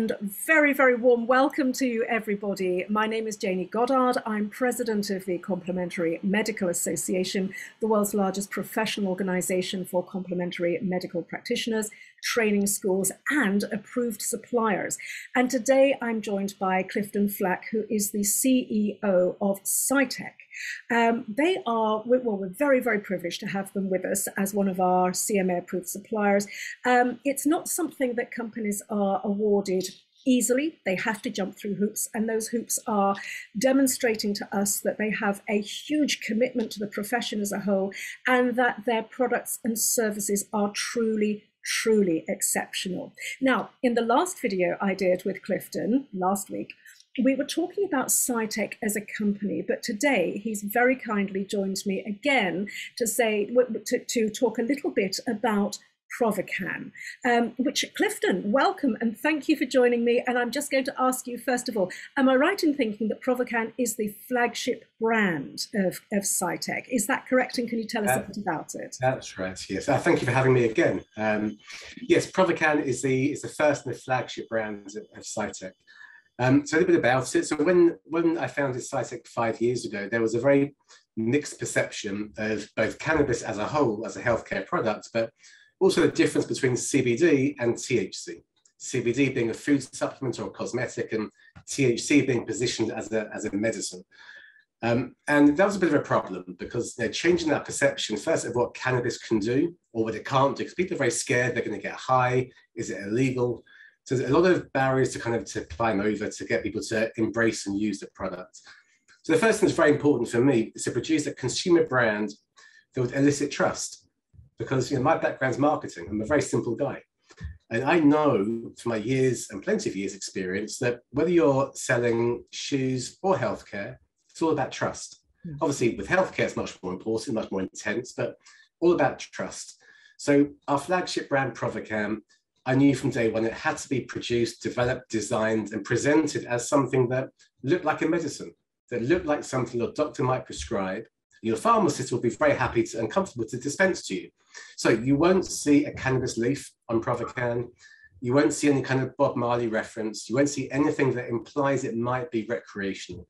And very, very warm welcome to everybody. My name is Jayney Goddard. I'm president of the Complementary Medical Association, the world's largest professional organization for complementary medical practitioners, training schools, and approved suppliers. And today I'm joined by Clifton Flack, who is the CEO of CiiTECH. We're very, very privileged to have them with us as one of our CMA approved suppliers. It's not something that companies are awarded easily. They have to jump through hoops, and those hoops are demonstrating to us that they have a huge commitment to the profession as a whole, and that their products and services are truly exceptional. Now, in the last video I did with Clifton last week, we were talking about CiiTECH as a company, but today he's very kindly joined me again to talk a little bit about Provocan, which, Clifton, welcome and thank you for joining me. And I'm just going to ask you, first of all, am I right in thinking that Provocan is the flagship brand of CiiTECH? Is that correct? And can you tell us a bit about it? That's right, yes. Thank you for having me again. Yes, Provocan is the first and the flagship brand of CiiTECH. So a little bit about it. So when I founded CiiTECH 5 years ago, there was a very mixed perception of both cannabis as a whole, as a healthcare product, but also the difference between CBD and THC. CBD being a food supplement or a cosmetic, and THC being positioned as a medicine. And that was a bit of a problem because changing that perception, first of what cannabis can do or what it can't do, because people are very scared they're going to get high, is it illegal? So there's a lot of barriers to climb over to get people to embrace and use the product. So the first thing that's very important for me is to produce a consumer brand that would elicit trust, because my background's marketing. I'm a very simple guy. And I know from my years and plenty of years experience that whether you're selling shoes or healthcare, it's all about trust. Obviously with healthcare, it's much more important, much more intense, but all about trust. So our flagship brand, Provocan, I knew from day one it had to be produced, developed, designed, and presented as something that looked like a medicine, that looked like something your doctor might prescribe. Your pharmacist will be very happy and comfortable to dispense to you. So you won't see a cannabis leaf on Provocan. You won't see any kind of Bob Marley reference. You won't see anything that implies it might be recreational.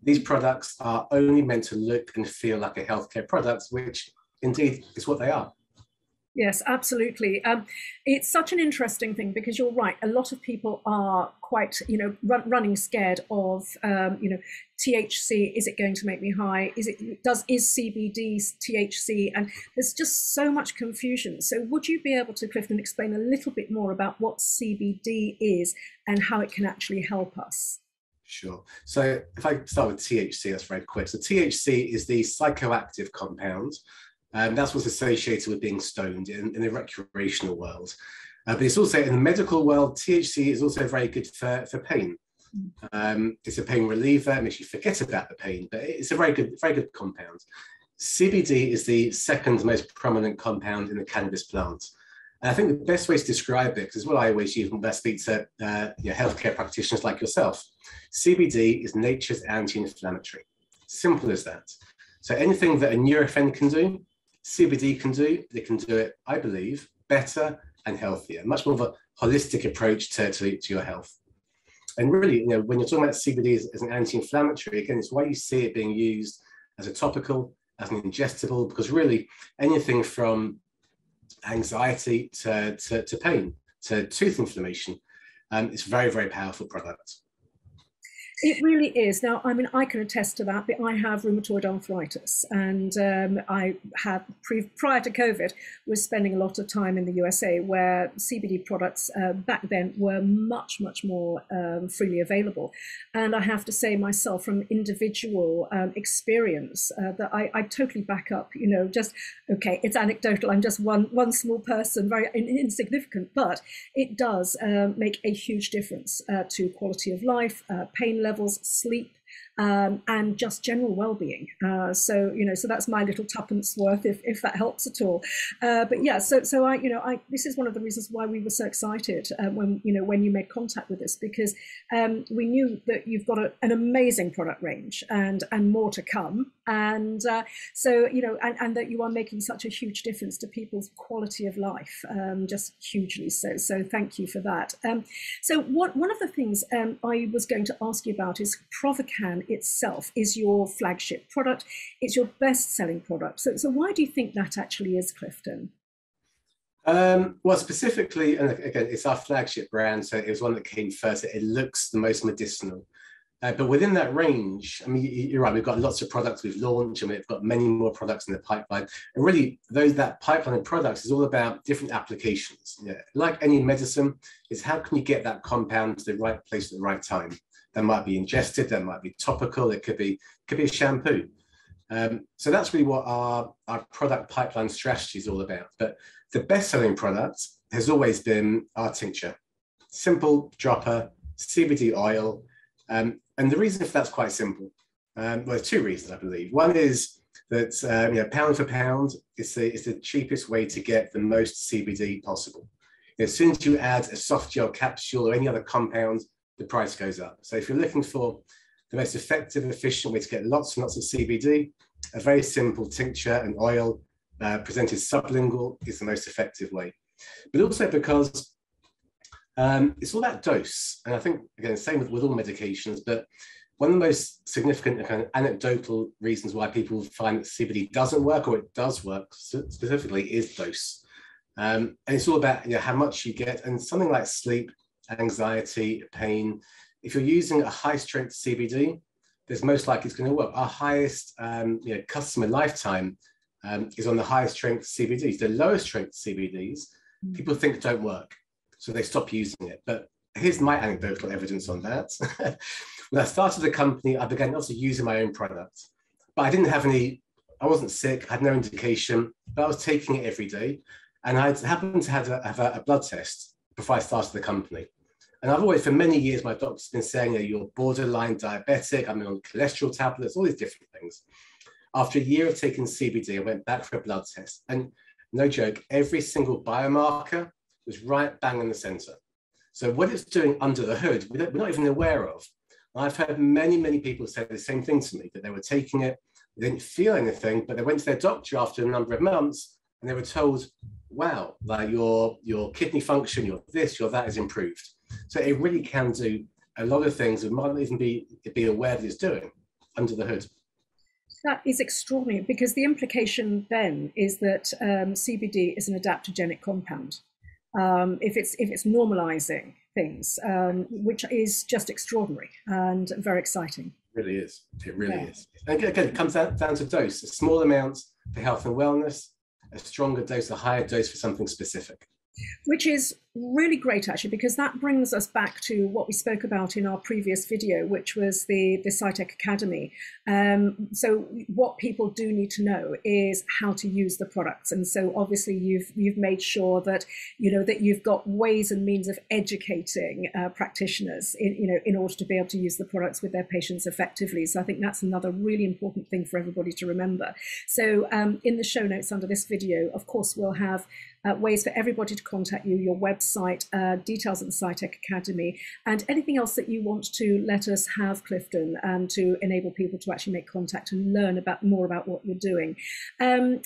These products are only meant to look and feel like a healthcare product, which indeed is what they are. Yes, absolutely. It's such an interesting thing because you're right. A lot of people are quite, running scared of, THC. Is it going to make me high? Is CBD THC? And there's just so much confusion. So would you be able to, Clifton, explain a little bit more about what CBD is and how it can actually help us? Sure. So if I start with THC, that's very quick. So THC is the psychoactive compound. That's what's associated with being stoned in the recreational world. But it's also in the medical world, THC is also very good for pain. It's a pain reliever, it makes you forget about the pain, but it's a very good compound. CBD is the second most prominent compound in the cannabis plant. And I think the best way to describe it, because it's what I always use when I speak to healthcare practitioners like yourself, CBD is nature's anti-inflammatory. Simple as that. So anything that a Nurofen can do, CBD can do. They can do it, I believe, better and healthier. Much more of a holistic approach to your health. And really, when you're talking about CBD as an anti-inflammatory, again, it's why you see it being used as a topical, as an ingestible, because really anything from anxiety to pain, to tooth inflammation, it's a very powerful product. It really is. Now, I mean, I can attest to that, but I have rheumatoid arthritis, and I had, prior to COVID, was spending a lot of time in the USA where CBD products back then were much more freely available. And I have to say myself, from individual experience, that I totally back up, okay, it's anecdotal. I'm just one small person, very insignificant, but it does make a huge difference to quality of life, pain levels, sleep, and just general well-being. So so that's my little tuppence worth, if that helps at all. But yeah, so I this is one of the reasons why we were so excited when you made contact with us, because we knew that you've got an amazing product range and more to come, and so and that you are making such a huge difference to people's quality of life, just hugely so. So thank you for that. So one of the things I was going to ask you about is Provican itself is your flagship product. It's your best-selling product. So why do you think that actually is, Clifton? Well, specifically, and again, it's our flagship brand, so it was one that came first. It looks the most medicinal. But within that range, I mean, you're right, we've got lots of products we've launched, and we've got many more products in the pipeline. And really, that pipeline of products is all about different applications. Yeah. Like any medicine, is how can you get that compound to the right place at the right time? That might be ingested, that might be topical, it could be a shampoo. So that's really what our product pipeline strategy is all about. But the best-selling product has always been our tincture. Simple dropper, CBD oil. And the reason for that's quite simple. Well, there's two reasons, I believe. One is that pound for pound, it's the cheapest way to get the most CBD possible. As soon as you add a soft gel capsule or any other compound, the price goes up. So if you're looking for the most effective, efficient way to get lots and lots of CBD, a very simple tincture and oil presented sublingual is the most effective way. But also because it's all about dose. And I think, again, same with all medications, but one of the most significant kind of anecdotal reasons why people find that CBD doesn't work, or it does work specifically, is dose. And it's all about how much you get. And something like sleep, anxiety, pain, if you're using a high strength CBD, there's most likely it's going to work. Our highest customer lifetime is on the highest strength CBDs. The lowest strength CBDs, people think don't work, so they stop using it. But here's my anecdotal evidence on that. When I started the company, I began also using my own product, but I wasn't sick, I had no indication, but I was taking it every day. And I happened to have a blood test before I started the company. And I've always, for many years, my doctor's been saying, you're borderline diabetic, I'm on cholesterol tablets, all these different things. After a year of taking CBD, I went back for a blood test. And no joke, every single biomarker was right bang in the center. So what it's doing under the hood, we're not even aware of. And I've heard many, many people say the same thing to me, that they were taking it, they didn't feel anything, but they went to their doctor after a number of months and they were told, wow, like your kidney function, your this, your that is improved. So it really can do a lot of things that might not even be aware that it's doing under the hood. That is extraordinary, because the implication then is that CBD is an adaptogenic compound. If it's normalizing things, which is just extraordinary and very exciting. It really is. It really is. And again, it comes down to dose. A small amount for health and wellness, a stronger dose, a higher dose for something specific. Which is really great, actually, because that brings us back to what we spoke about in our previous video, which was the CiiTECH Academy. So what people do need to know is how to use the products. And so obviously you've made sure that, that you've got ways and means of educating practitioners in order to be able to use the products with their patients effectively. So I think that's another really important thing for everybody to remember. So in the show notes under this video, of course, we'll have ways for everybody to contact you, your website, details of the CiiTECH Academy, and anything else that you want to let us have, Clifton, to enable people to actually make contact and learn more about what you're doing.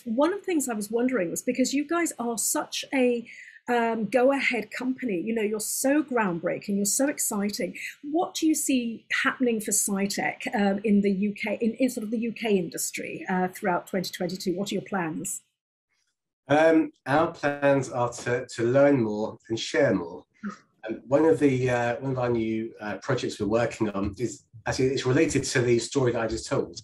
One of the things I was wondering was, because you guys are such a go-ahead company, you're so groundbreaking, you're so exciting. What do you see happening for CiiTECH in the UK, in sort of the UK industry throughout 2022? What are your plans? Our plans are to learn more and share more. One of our new projects we're working on is actually, it's related to the story that I just told.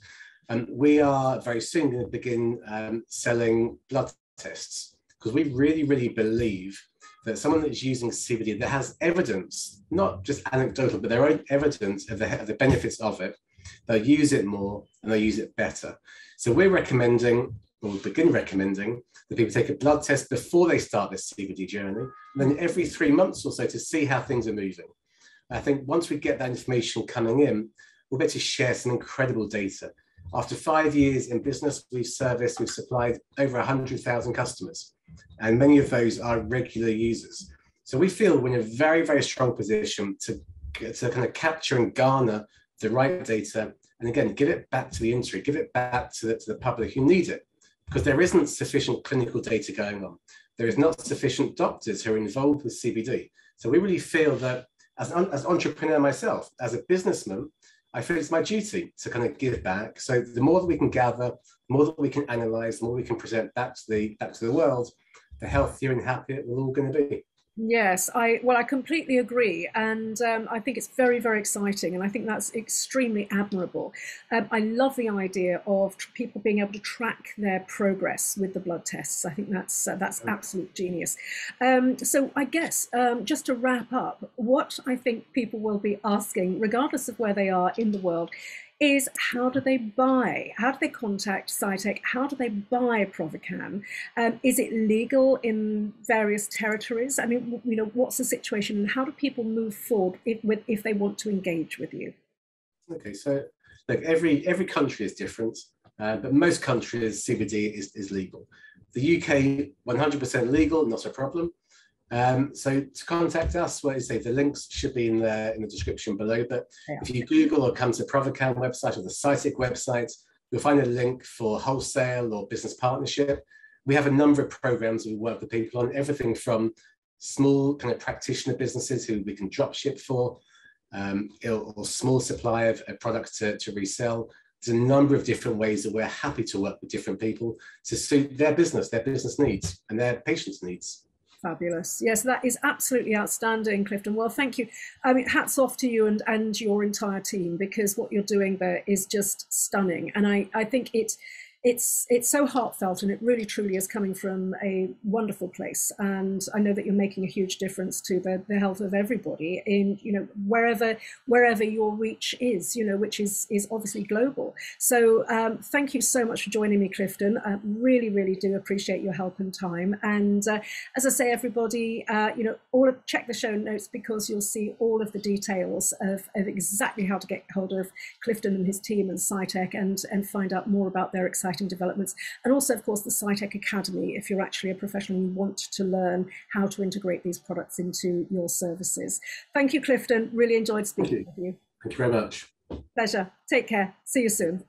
We are very soon going to begin selling blood tests, because we really, really believe that someone that's using CBD that has evidence, not just anecdotal, but their own evidence of the benefits of it, they'll use it more and they'll use it better. So we're recommending, or we'll begin recommending, that people take a blood test before they start this CBD journey, and then every 3 months or so to see how things are moving. I think once we get that information coming in, we'll be able to share some incredible data. After 5 years in business, we've supplied over 100,000 customers, and many of those are regular users. So we feel we're in a very, very strong position to kind of capture and garner the right data, and again, give it back to the industry, give it back to the public who need it, because there isn't sufficient clinical data going on. There is not sufficient doctors who are involved with CBD. So we really feel that as an entrepreneur myself, as a businessman, I feel it's my duty to kind of give back. So the more that we can gather, the more that we can analyze, the more we can present back to the world, the healthier and happier we're all going to be. Yes, I completely agree, and I think it's very, very exciting, and I think that's extremely admirable. I love the idea of people being able to track their progress with the blood tests. I think that's absolute genius. So I guess just to wrap up, what I think people will be asking, regardless of where they are in the world, is how do they buy? How do they contact CiiTECH? How do they buy Provican? Is it legal in various territories? I mean, you know, what's the situation, and how do people move forward if they want to engage with you? Okay, so look, every country is different, but most countries CBD is legal. The UK 100% legal, not a problem. So to contact us, well, you say the links should be in the description below. But if you Google or come to Provican website or the CiiTECH website, you'll find a link for wholesale or business partnership. We have a number of programs we work with people on, everything from small kind of practitioner businesses who we can drop ship for, or small supply of a product to resell. There's a number of different ways that we're happy to work with different people to suit their business needs and their patients' needs. Fabulous. Yes, that is absolutely outstanding, Clifton. Well, thank you. I mean, hats off to you and your entire team, because what you're doing there is just stunning. And I think it's so heartfelt, and it really truly is coming from a wonderful place. And I know that you're making a huge difference to the health of everybody in, you know, wherever your reach is, you know, which is obviously global. So thank you so much for joining me, Clifton. I really, really do appreciate your help and time. And as I say, everybody, you know, check the show notes, because you'll see all of the details of exactly how to get hold of Clifton and his team and CiiTECH, and find out more about their exciting developments, and also of course the CiiTECH Academy if you're actually a professional and you want to learn how to integrate these products into your services. Thank you, Clifton. Really enjoyed speaking with you. Thank you very much. Pleasure. Take care. See you soon.